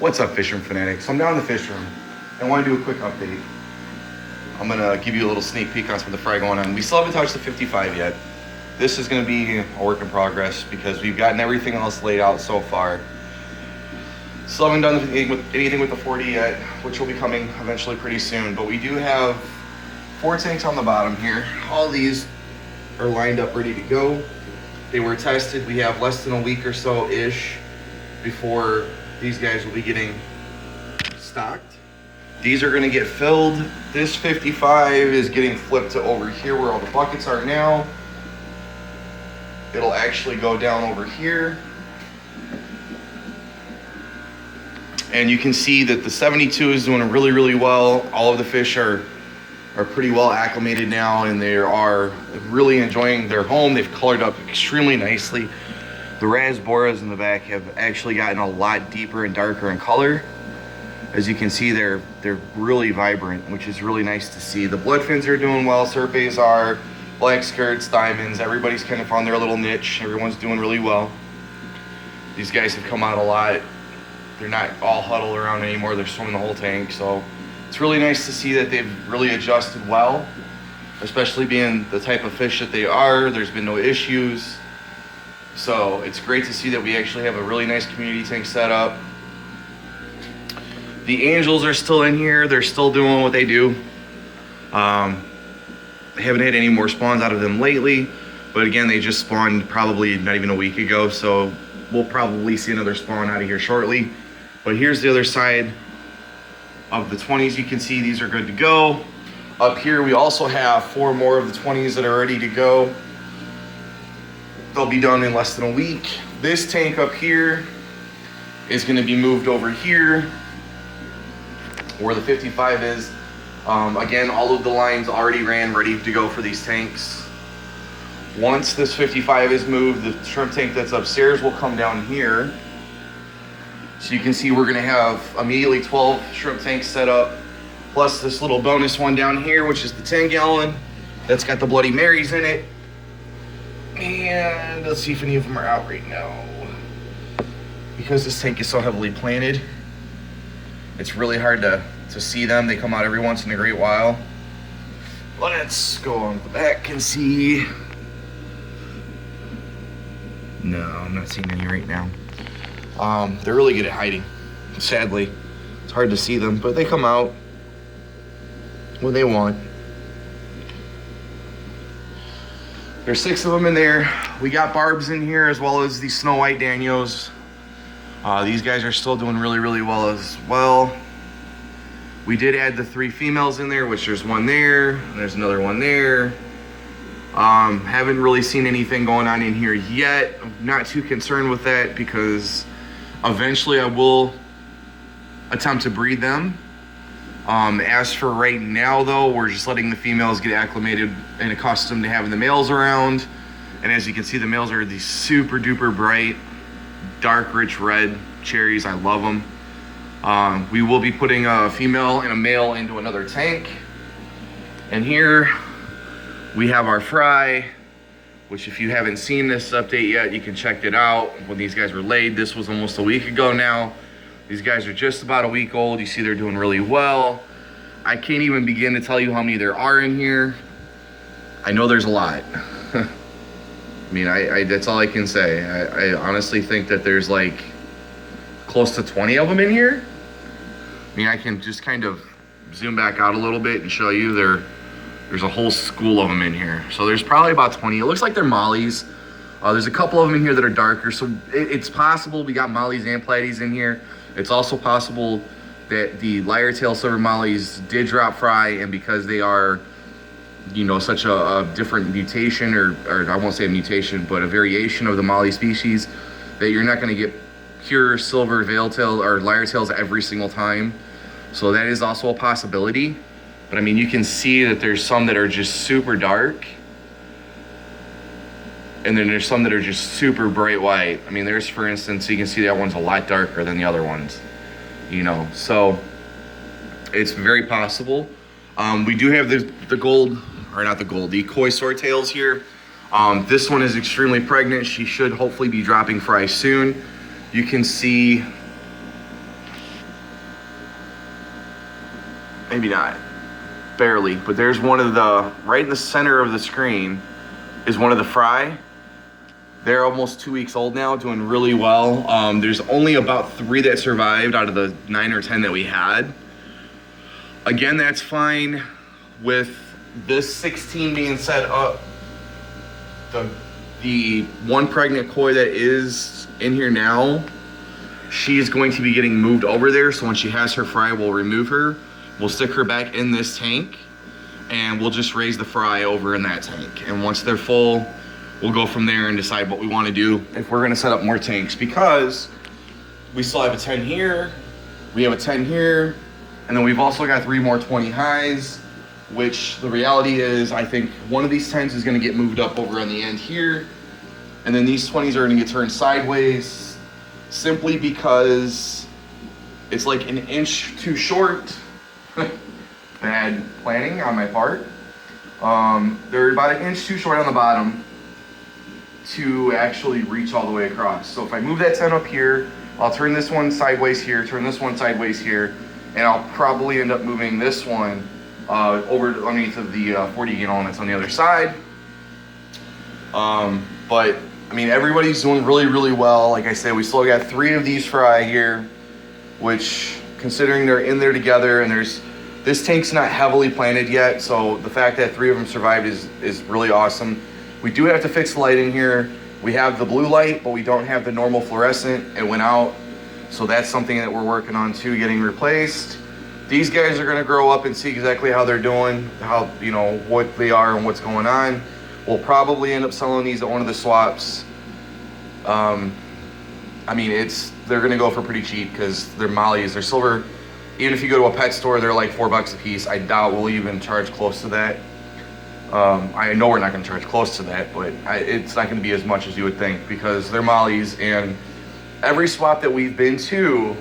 What's up, Fishroom fanatics? I'm down in the Fishroom. I want to do a quick update. I'm going to give you a little sneak peek on some of the fry going on. We still haven't touched the 55 yet. This is going to be a work in progress because we've gotten everything else laid out so far. Still haven't done anything with the 40 yet, which will be coming eventually pretty soon. But we do have 4 tanks on the bottom here. All these are lined up, ready to go. They were tested. We have less than a week or so-ish before these guys will be getting stocked. These are going to get filled. This 55 is getting flipped to over here where all the buckets are now. It'll actually go down over here. And you can see that the 72 is doing really, really well. All of the fish are pretty well acclimated now, and they are really enjoying their home. They've colored up extremely nicely. The rasboras in the back have actually gotten a lot deeper and darker in color. As you can see, they're really vibrant, which is really nice to see. The bloodfins are doing well, serpays are, black skirts, diamonds, everybody's kind of found their little niche. Everyone's doing really well. These guys have come out a lot. They're not all huddled around anymore. They're swimming the whole tank. So it's really nice to see that they've really adjusted well, especially being the type of fish that they are. There's been no issues. So it's great to see that we actually have a really nice community tank set up. The angels are still in here. They're still doing what they do. I haven't had any more spawns out of them lately, but again, they just spawned probably not even a week ago. So we'll probably see another spawn out of here shortly. But here's the other side of the 20s. You can see these are good to go. Up here, we also have 4 more of the 20s that are ready to go. They'll be done in less than a week. This tank up here is going to be moved over here where the 55 is. Again, all of the lines already ran ready to go for these tanks. Once this 55 is moved, the shrimp tank that's upstairs will come down here. So you can see we're going to have immediately 12 shrimp tanks set up, plus this little bonus one down here, which is the 10-gallon. That's got the Bloody Marys in it. And let's see if any of them are out right now. Because this tank is so heavily planted, it's really hard to see them. They come out every once in a great while. Let's go on the back and see. No, I'm not seeing any right now. They're really good at hiding, sadly. It's hard to see them, but they come out when they want. There's 6 of them in there. We got barbs in here as well as these snow white Danios. These guys are still doing really, really well as well. We did add the 3 females in there, which there's one there, and there's another one there. Haven't really seen anything going on in here yet. I'm not too concerned with that because eventually I will attempt to breed them. As for right now though, we're just letting the females get acclimated and accustomed to having the males around. And as you can see, the males are these super duper bright, dark, rich red cherries. I love them. We will be putting a female and a male into another tank. And here we have our fry, which if you haven't seen this update yet, you can check it out. When these guys were laid, this was almost a week ago now. These guys are just about a week old. You see they're doing really well. I can't even begin to tell you how many there are in here. I know there's a lot. I mean, that's all I can say. I honestly think that there's like close to 20 of them in here. I mean, I can just kind of zoom back out a little bit and show you there's a whole school of them in here. So there's probably about 20. It looks like they're mollies. There's a couple of them in here that are darker. So it's possible we got mollies and platies in here. It's also possible that the lyre tail silver mollies did drop fry, and because they are, you know, such a different mutation, or I won't say a mutation, but a variation of the molly species, that you're not going to get pure silver veil tail or lyre tails every single time. So that is also a possibility. But I mean, you can see that there's some that are just super dark, and then there's some that are just super bright white. I mean, there's, for instance, you can see that one's a lot darker than the other ones, you know. So it's very possible. We do have the gold, or not the gold, the koi swordtails here. This one is extremely pregnant. She should hopefully be dropping fry soon. You can see maybe not, barely, but there's one of the, right in the center of the screen is one of the fry. They're almost 2 weeks old now, doing really well. There's only about 3 that survived out of the 9 or 10 that we had. Again, that's fine with this 16 being set up. The one pregnant koi that is in here now, she is going to be getting moved over there. So when she has her fry, we'll remove her. We'll stick her back in this tank and we'll just raise the fry over in that tank. And once they're full, we'll go from there and decide what we want to do if we're going to set up more tanks, because we still have a 10 here, we have a 10 here, and then we've also got 3 more 20 highs, which the reality is I think one of these 10s is going to get moved up over on the end here, and then these 20s are going to get turned sideways simply because it's like an inch too short. Bad planning on my part. They're about an inch too short on the bottom to actually reach all the way across. So if I move that 10 up here, I'll turn this one sideways here, turn this one sideways here, and I'll probably end up moving this one over underneath of the 40 gallon that's on the other side. But I mean, everybody's doing really, really well. Like I said, we still got 3 of these fry here, which considering they're in there together, and this tank's not heavily planted yet, so the fact that 3 of them survived is really awesome. We do have to fix the light in here. We have the blue light, but we don't have the normal fluorescent. It went out, so that's something that we're working on too, getting replaced. These guys are gonna grow up and see exactly how they're doing, how, you know, what they are and what's going on. We'll probably end up selling these at one of the swaps. I mean, they're gonna go for pretty cheap because they're mollies, they're silver. Even if you go to a pet store, they're like $4 a piece. I doubt we'll even charge close to that. I know we're not gonna charge close to that, but it's not gonna be as much as you would think because they're mollies, and every swap that we've been to,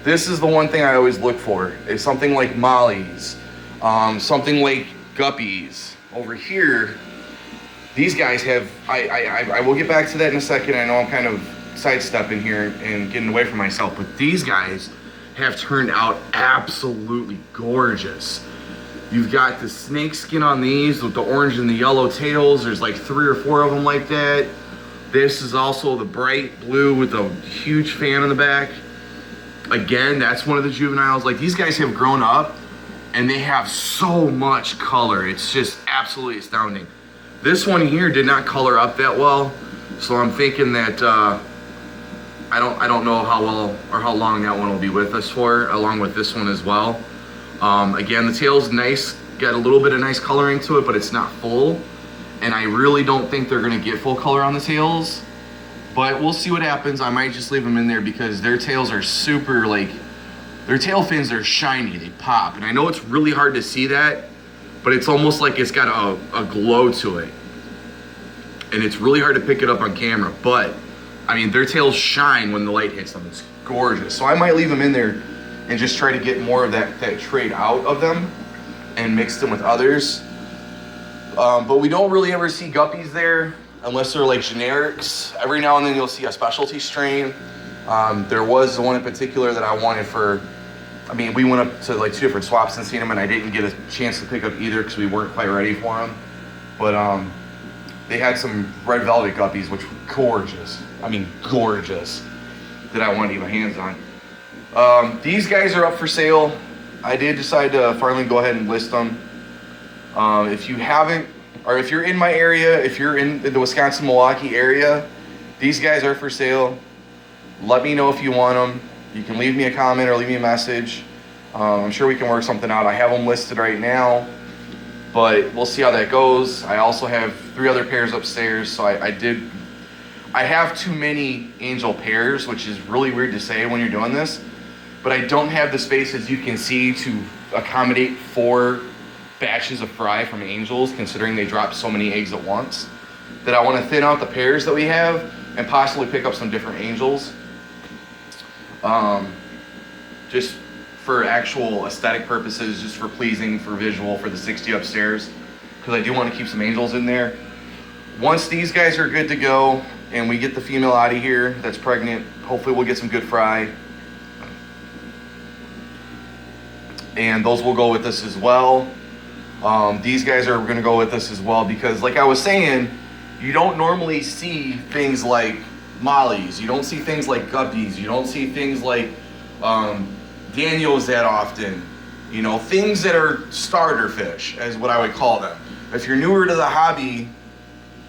this is the one thing I always look for, is something like mollies, something like guppies. Over here, these guys have, I will get back to that in a second. I know I'm kind of sidestepping here and getting away from myself, but these guys have turned out absolutely gorgeous. You've got the snake skin on these with the orange and the yellow tails. There's like 3 or 4 of them like that. This is also the bright blue with a huge fan in the back. Again, that's one of the juveniles. Like, these guys have grown up and they have so much color. It's just absolutely astounding. This one here did not color up that well, so I'm thinking that I don't know how well or how long that one will be with us for, along with this one as well. Again, the tail's nice, got a little bit of nice coloring to it, but it's not full. And I really don't think they're gonna get full color on the tails, but we'll see what happens. I might just leave them in there because their tails are super, like, their tail fins are shiny, they pop. And I know it's really hard to see that, but it's almost like it's got a glow to it. And it's really hard to pick it up on camera, but I mean, their tails shine when the light hits them. It's gorgeous. So I might leave them in there and just try to get more of that trade out of them and mix them with others. But we don't really ever see guppies there unless they're like generics. Every now and then you'll see a specialty strain. There was one in particular that I wanted for, I mean, we went up to like 2 different swaps and seen them, and I didn't get a chance to pick up either because we weren't quite ready for them. But they had some red velvet guppies, which were gorgeous. I mean, gorgeous, that I wanted to get my hands on. These guys are up for sale. I did decide to finally go ahead and list them. If you haven't, or if you're in my area, if you're in the Wisconsin, Milwaukee area, these guys are for sale. Let me know if you want them. You can leave me a comment or leave me a message. I'm sure we can work something out. I have them listed right now, but we'll see how that goes. I also have 3 other pairs upstairs, so I have too many angel pairs, which is really weird to say when you're doing this, but I don't have the space, as you can see, to accommodate 4 batches of fry from angels, considering they drop so many eggs at once, that I want to thin out the pairs that we have and possibly pick up some different angels. Just for actual aesthetic purposes, just for pleasing, for visual, for the 60 upstairs, because I do want to keep some angels in there. Once these guys are good to go and we get the female out of here that's pregnant, hopefully we'll get some good fry. and those will go with us as well. These guys are going to go with us as well because, like I was saying, you don't normally see things like mollies. You don't see things like guppies. You don't see things like Daniels that often. You know, things that are starter fish, is what I would call them. If you're newer to the hobby,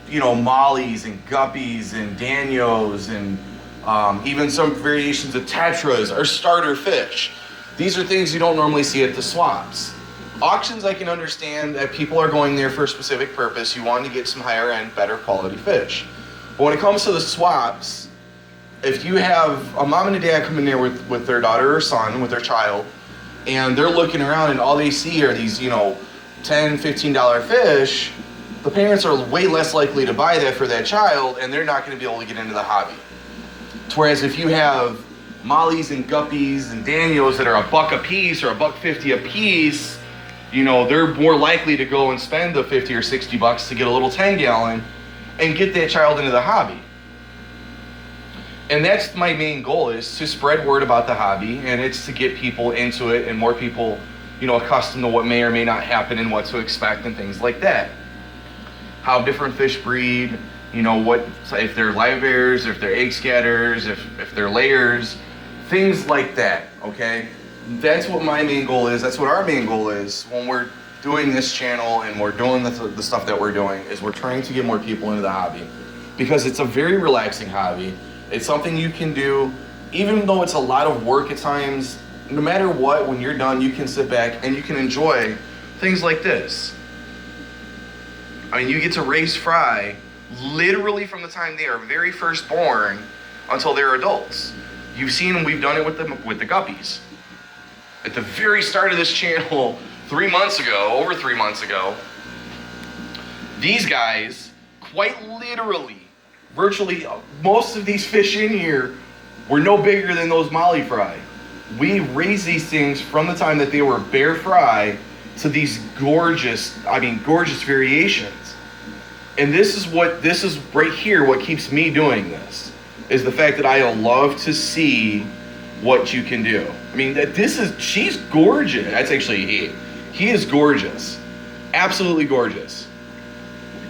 you know, mollies and guppies and Danios and even some variations of tetras are starter fish. These are things you don't normally see at the swaps. Auctions, I can understand that people are going there for a specific purpose. You want to get some higher end, better quality fish. But when it comes to the swaps, if you have a mom and a dad come in there with their daughter or son, with their child, and they're looking around and all they see are these, you know, $10, $15 fish, the parents are way less likely to buy that for that child, and they're not going to be able to get into the hobby. Whereas if you have mollies and guppies and Danios that are $1 a piece or $1.50 a piece, you know, they're more likely to go and spend the 50 or 60 bucks to get a little 10-gallon and get that child into the hobby. And that's my main goal, is to spread word about the hobby, and it's to get people into it and more people, you know, accustomed to what may or may not happen and what to expect and things like that. How different fish breed, you know, what if they're live bears, if they're egg scatters, if they're layers, things like that, okay? That's what my main goal is. That's what our main goal is when we're doing this channel and we're doing the stuff that we're doing, is we're trying to get more people into the hobby. Because it's a very relaxing hobby. It's something you can do, even though it's a lot of work at times. No matter what, when you're done, you can sit back and you can enjoy things like this. I mean, you get to raise fry literally from the time they are very first born until they're adults. You've seen we've done it with the guppies. At the very start of this channel, 3 months ago, over 3 months ago, these guys, quite literally, virtually most of these fish in here were no bigger than those molly fry. We raised these things from the time that they were bare fry to these gorgeous variations. And this is right here what keeps me doing this, is the fact that I love to see what you can do. I mean, she's gorgeous. That's actually he is gorgeous. Absolutely gorgeous.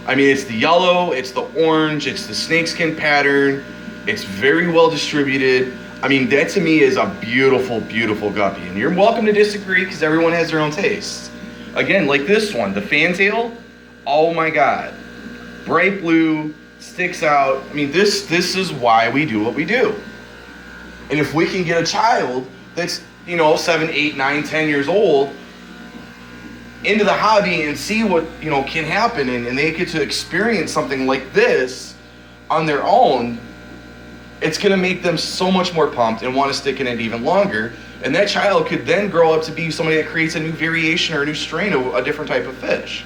I mean, it's the yellow, it's the orange, it's the snakeskin pattern. It's very well distributed. I mean, that to me is a beautiful, beautiful guppy. And you're welcome to disagree because everyone has their own tastes. Again, like this one, the fantail, oh my God. Bright blue, sticks out. I mean, this is why we do what we do. And if we can get a child that's, you know, 7, 8, 9, 10 years old into the hobby and see what, you know, can happen, and they get to experience something like this on their own, it's going to make them so much more pumped and want to stick in it even longer. And that child could then grow up to be somebody that creates a new variation or a new strain of a different type of fish,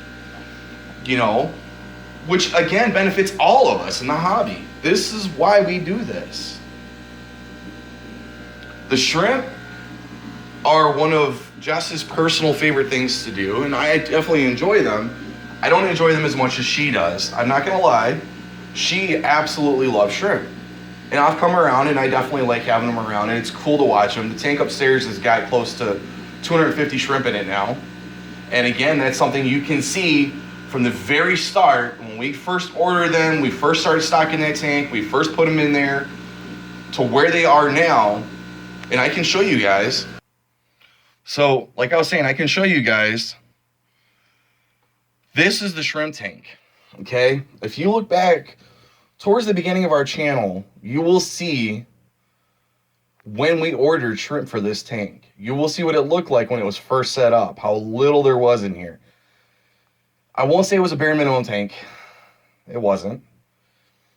you know, which again benefits all of us in the hobby. This is why we do this. The shrimp are one of Jess's personal favorite things to do, and I definitely enjoy them. I don't enjoy them as much as she does. I'm not gonna lie. She absolutely loves shrimp. And I've come around and I definitely like having them around, and it's cool to watch them. The tank upstairs has got close to 250 shrimp in it now. And again, that's something you can see from the very start. When we first ordered them, we first started stocking that tank, we first put them in there, to where they are now. And I can show you guys. So, like I was saying, I can show you guys. This is the shrimp tank, okay? If you look back towards the beginning of our channel, you will see when we ordered shrimp for this tank. You will see what it looked like when it was first set up, how little there was in here. I won't say it was a bare minimum tank. It wasn't.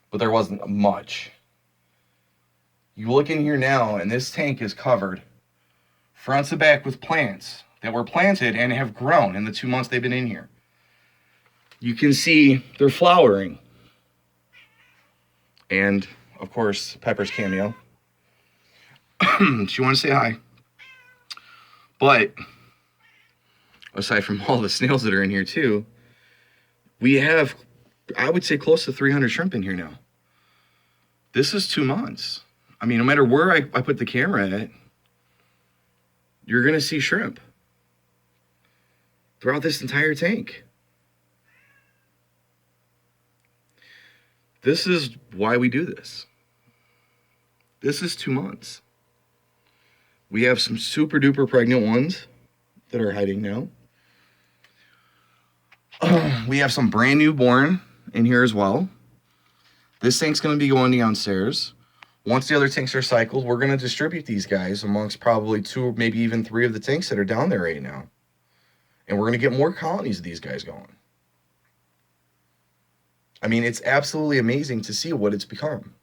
But there wasn't much. You look in here now, and this tank is covered front to back with plants that were planted and have grown in the 2 months they've been in here. You can see they're flowering. And, of course, Pepper's cameo. She wanted to say hi. But, aside from all the snails that are in here too, we have, I would say, close to 300 shrimp in here now. This is 2 months. I mean, no matter where I put the camera at, you're going to see shrimp. throughout this entire tank. This is why we do this. This is 2 months. We have some super duper pregnant ones that are hiding now. We have some brand new born in here as well. This tank's going to be going downstairs. Once the other tanks are cycled, we're going to distribute these guys amongst probably 2 or maybe even 3 of the tanks that are down there right now. And we're going to get more colonies of these guys going. I mean, it's absolutely amazing to see what it's become.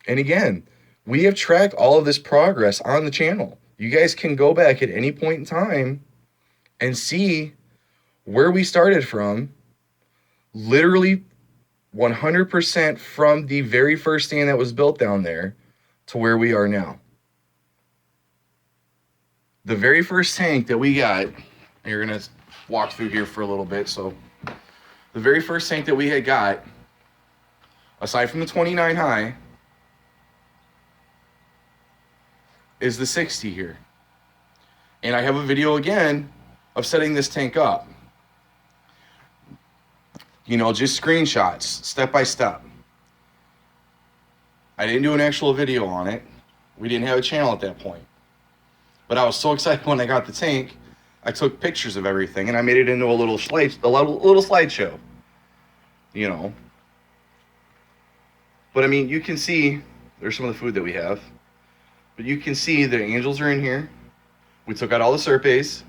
And again, we have tracked all of this progress on the channel. You guys can go back at any point in time and see where we started from. Literally 100% from the very first stand that was built down there to where we are now. The very first tank that we got, and you're going to walk through here for a little bit. So the very first tank that we had got, aside from the 29 high, is the 60 here. And I have a video again of setting this tank up. You know, just screenshots, step by step. I didn't do an actual video on it. We didn't have a channel at that point. But I was so excited when I got the tank, I took pictures of everything and I made it into a little slideshow. You know. But I mean, you can see, there's some of the food that we have. But you can see the angels are in here. We took out all the serpes.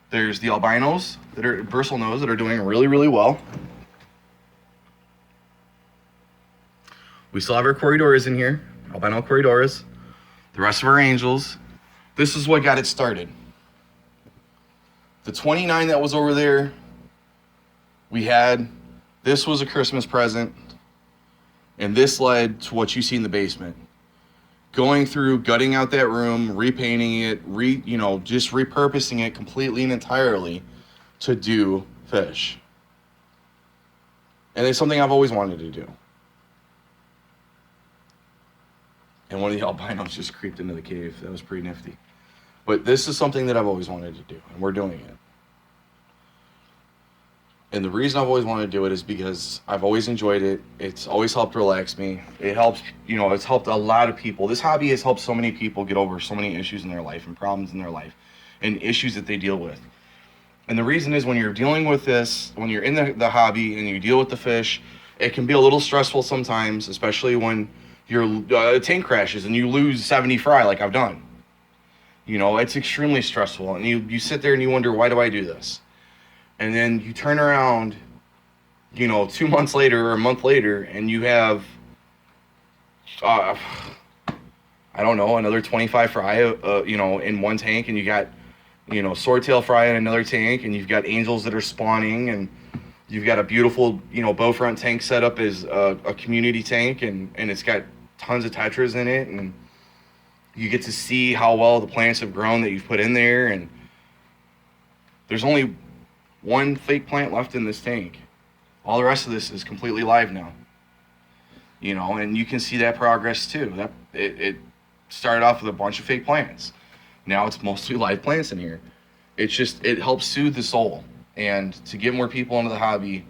There's the albinos that are bursal nose that are doing really, really well. We still have our corridoras in here, albino corridoras. The rest of our angels. This is what got it started. The 29 that was over there, we had, this was a Christmas present, and this led to what you see in the basement. Going through, gutting out that room, repainting it, just repurposing it completely and entirely to do fish. And it's something I've always wanted to do. And one of the albinos just creeped into the cave. That was pretty nifty. But this is something that I've always wanted to do, and we're doing it. And the reason I've always wanted to do it is because I've always enjoyed it. It's always helped relax me. It helps, it's helped a lot of people. This hobby has helped so many people get over so many issues in their life and problems in their life and issues that they deal with. And the reason is when you're dealing with this, when you're in the hobby and you deal with the fish, it can be a little stressful sometimes, especially when your tank crashes and you lose 70 fry like I've done. It's extremely stressful. And you sit there and you wonder, why do I do this? And then you turn around, 2 months later or a month later, and you have, I don't know, another 25 fry, in one tank, and you got, swordtail fry in another tank, and you've got angels that are spawning, and you've got a beautiful, bow front tank set up as a community tank, and it's got tons of tetras in it, and you get to see how well the plants have grown that you've put in there, and there's only one fake plant left in this tank. All the rest of this is completely live now. And you can see that progress too. That it started off with a bunch of fake plants. Now it's mostly live plants in here. It helps soothe the soul and to get more people into the hobby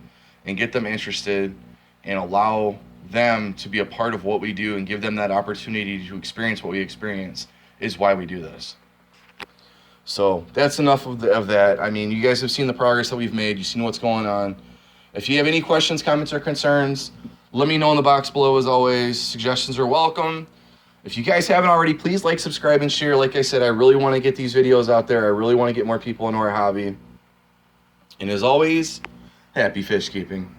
and get them interested and allow them to be a part of what we do and give them that opportunity to experience what we experience is why we do this. So that's enough of that. I mean, you guys have seen the progress that we've made. You've seen what's going on. If you have any questions, comments, or concerns, let me know in the box below as always. Suggestions are welcome. If you guys haven't already, please like, subscribe, and share. Like I said, I really want to get these videos out there. I really want to get more people into our hobby. And as always, happy fish keeping.